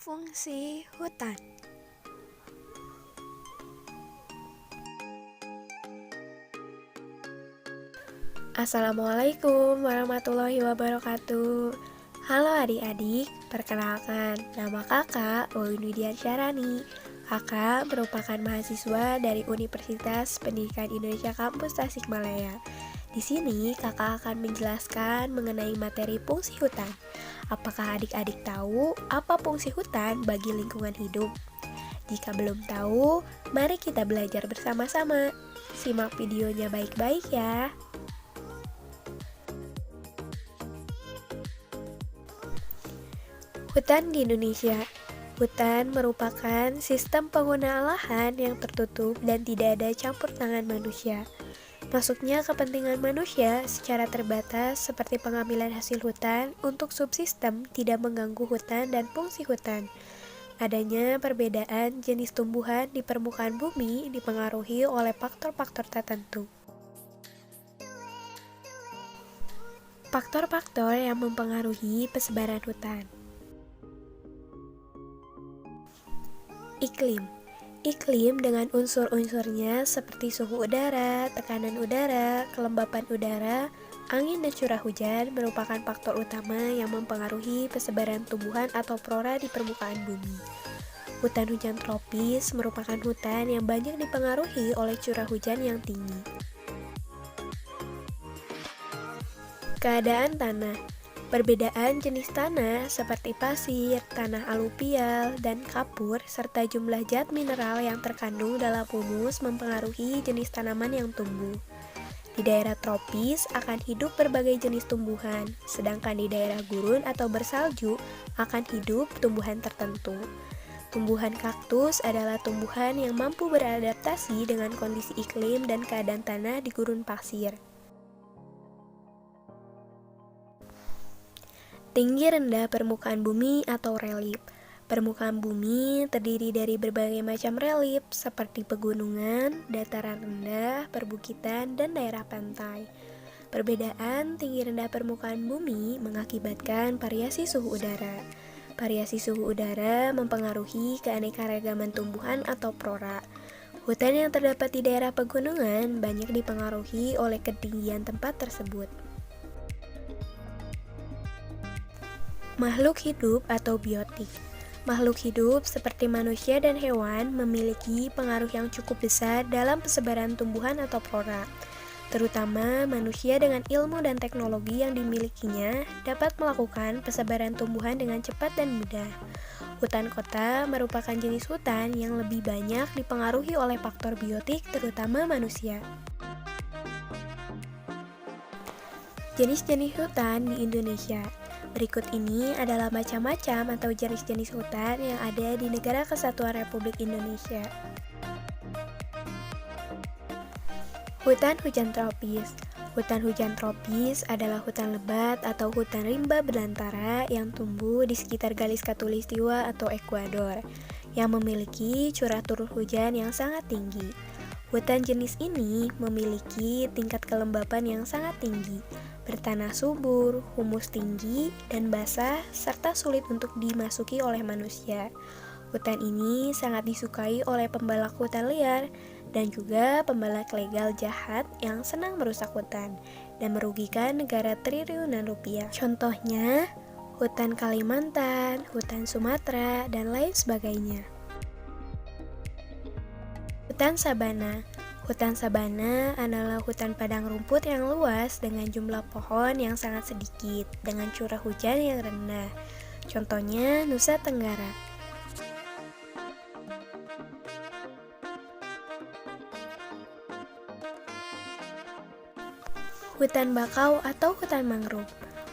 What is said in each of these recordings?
Fungsi hutan. Assalamualaikum warahmatullahi wabarakatuh. Halo adik-adik, perkenalkan, nama kakak Uin Widian Syarani. Kakak merupakan mahasiswa dari Universitas Pendidikan Indonesia Kampus Tasikmalaya. Di sini kakak akan menjelaskan mengenai materi fungsi hutan. Apakah adik-adik tahu apa fungsi hutan bagi lingkungan hidup? Jika belum tahu, mari kita belajar bersama-sama. Simak videonya baik-baik ya. Hutan di Indonesia. Hutan merupakan sistem penggunaan lahan yang tertutup dan tidak ada campur tangan manusia. Masuknya kepentingan manusia secara terbatas seperti pengambilan hasil hutan untuk subsistem tidak mengganggu hutan dan fungsi hutan. Adanya perbedaan jenis tumbuhan di permukaan bumi dipengaruhi oleh faktor-faktor tertentu. Faktor-faktor yang mempengaruhi persebaran hutan. Iklim. Iklim dengan unsur-unsurnya seperti suhu udara, tekanan udara, kelembapan udara, angin dan curah hujan merupakan faktor utama yang mempengaruhi persebaran tumbuhan atau flora di permukaan bumi. Hutan hujan tropis merupakan hutan yang banyak dipengaruhi oleh curah hujan yang tinggi. Keadaan tanah. Perbedaan jenis tanah seperti pasir, tanah aluvial, dan kapur, serta jumlah zat mineral yang terkandung dalam humus mempengaruhi jenis tanaman yang tumbuh. Di daerah tropis akan hidup berbagai jenis tumbuhan, sedangkan di daerah gurun atau bersalju akan hidup tumbuhan tertentu. Tumbuhan kaktus adalah tumbuhan yang mampu beradaptasi dengan kondisi iklim dan keadaan tanah di gurun pasir. Tinggi rendah permukaan bumi atau relief. Permukaan bumi terdiri dari berbagai macam relief seperti pegunungan, dataran rendah, perbukitan, dan daerah pantai. Perbedaan tinggi rendah permukaan bumi mengakibatkan variasi suhu udara. Variasi suhu udara mempengaruhi keanekaragaman tumbuhan atau flora. Hutan yang terdapat di daerah pegunungan banyak dipengaruhi oleh ketinggian tempat tersebut. Makhluk hidup atau biotik. Makhluk hidup seperti manusia dan hewan memiliki pengaruh yang cukup besar dalam persebaran tumbuhan atau flora. Terutama manusia dengan ilmu dan teknologi yang dimilikinya dapat melakukan persebaran tumbuhan dengan cepat dan mudah. Hutan kota merupakan jenis hutan yang lebih banyak dipengaruhi oleh faktor biotik terutama manusia. Jenis-jenis hutan di Indonesia. Berikut ini adalah macam-macam atau jenis-jenis hutan yang ada di Negara Kesatuan Republik Indonesia. Hutan hujan tropis. Hutan hujan tropis adalah hutan lebat atau hutan rimba belantara yang tumbuh di sekitar garis khatulistiwa atau ekuador, yang memiliki curah turun hujan yang sangat tinggi. Hutan jenis ini memiliki tingkat kelembapan yang sangat tinggi, bertanah subur, humus tinggi, dan basah, serta sulit untuk dimasuki oleh manusia. Hutan ini sangat disukai oleh pembalak hutan liar dan juga pembalak legal jahat yang senang merusak hutan dan merugikan negara triliunan rupiah. Contohnya, hutan Kalimantan, hutan Sumatera, dan lain sebagainya. Hutan sabana. Hutan sabana adalah hutan padang rumput yang luas dengan jumlah pohon yang sangat sedikit, dengan curah hujan yang rendah. Contohnya Nusa Tenggara. Hutan bakau atau hutan mangrove.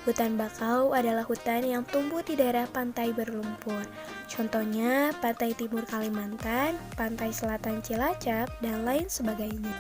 Hutan bakau adalah hutan yang tumbuh di daerah pantai berlumpur. Contohnya pantai timur Kalimantan, pantai selatan Cilacap, dan lain sebagainya.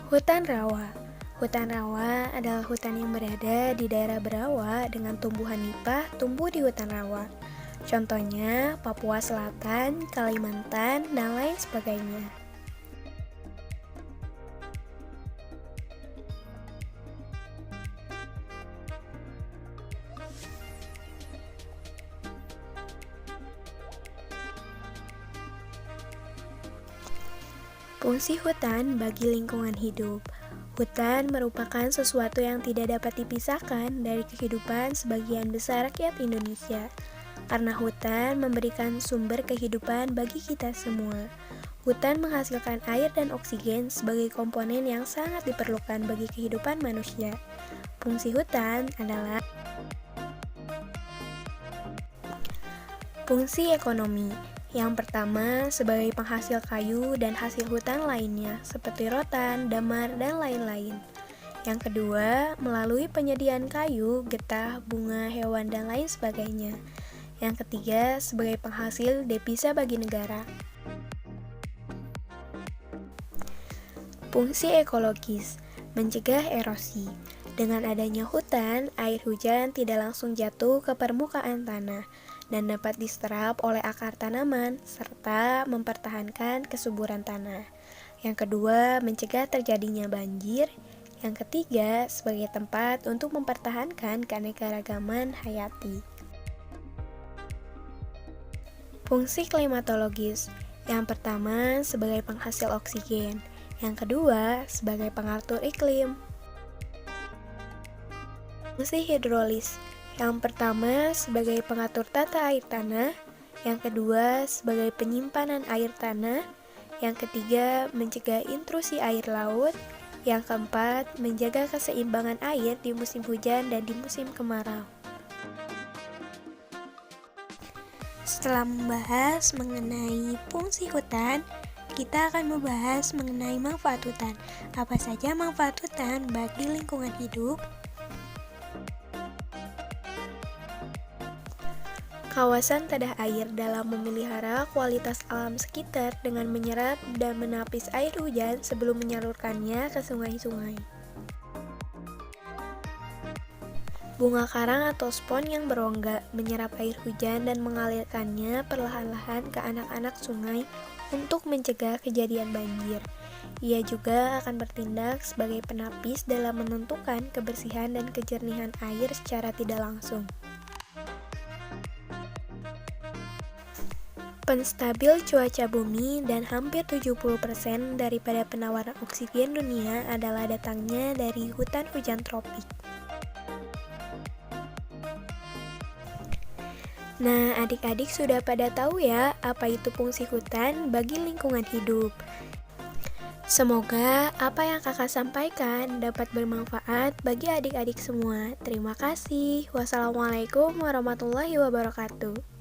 Hutan rawa. Hutan rawa adalah hutan yang berada di daerah berawa dengan tumbuhan nipah tumbuh di hutan rawa. Contohnya Papua Selatan, Kalimantan, dan lain sebagainya. Fungsi hutan bagi lingkungan hidup. Hutan merupakan sesuatu yang tidak dapat dipisahkan dari kehidupan sebagian besar rakyat Indonesia. Karena hutan memberikan sumber kehidupan bagi kita semua. Hutan menghasilkan air dan oksigen sebagai komponen yang sangat diperlukan bagi kehidupan manusia. Fungsi hutan adalah fungsi ekonomi. Yang pertama, sebagai penghasil kayu dan hasil hutan lainnya, seperti rotan, damar, dan lain-lain. Yang kedua, melalui penyediaan kayu, getah, bunga, hewan, dan lain sebagainya. Yang ketiga, sebagai penghasil devisa bagi negara. Fungsi ekologis, mencegah erosi. Dengan adanya hutan, air hujan tidak langsung jatuh ke permukaan tanah dan dapat diserap oleh akar tanaman serta mempertahankan kesuburan tanah. Yang kedua, mencegah terjadinya banjir. Yang ketiga, sebagai tempat untuk mempertahankan keanekaragaman hayati. Fungsi klimatologis. Yang pertama, sebagai penghasil oksigen. Yang kedua, sebagai pengatur iklim. Fungsi hidrolis. Yang pertama, sebagai pengatur tata air tanah. Yang kedua, sebagai penyimpanan air tanah. Yang ketiga, mencegah intrusi air laut. Yang keempat, menjaga keseimbangan air di musim hujan dan di musim kemarau. Setelah membahas mengenai fungsi hutan, kita akan membahas mengenai manfaat hutan. Apa saja manfaat hutan bagi lingkungan hidup? Kawasan tadah air dalam memelihara kualitas alam sekitar dengan menyerap dan menapis air hujan sebelum menyalurkannya ke sungai-sungai. Bunga karang atau spon yang berongga menyerap air hujan dan mengalirkannya perlahan-lahan ke anak-anak sungai untuk mencegah kejadian banjir. Ia juga akan bertindak sebagai penapis dalam menentukan kebersihan dan kejernihan air secara tidak langsung. Penstabil cuaca bumi dan hampir 70% daripada penawaran oksigen dunia adalah datangnya dari hutan hujan tropik. Nah, adik-adik sudah pada tahu ya apa itu fungsi hutan bagi lingkungan hidup. Semoga apa yang kakak sampaikan dapat bermanfaat bagi adik-adik semua. Terima kasih. Wassalamualaikum warahmatullahi wabarakatuh.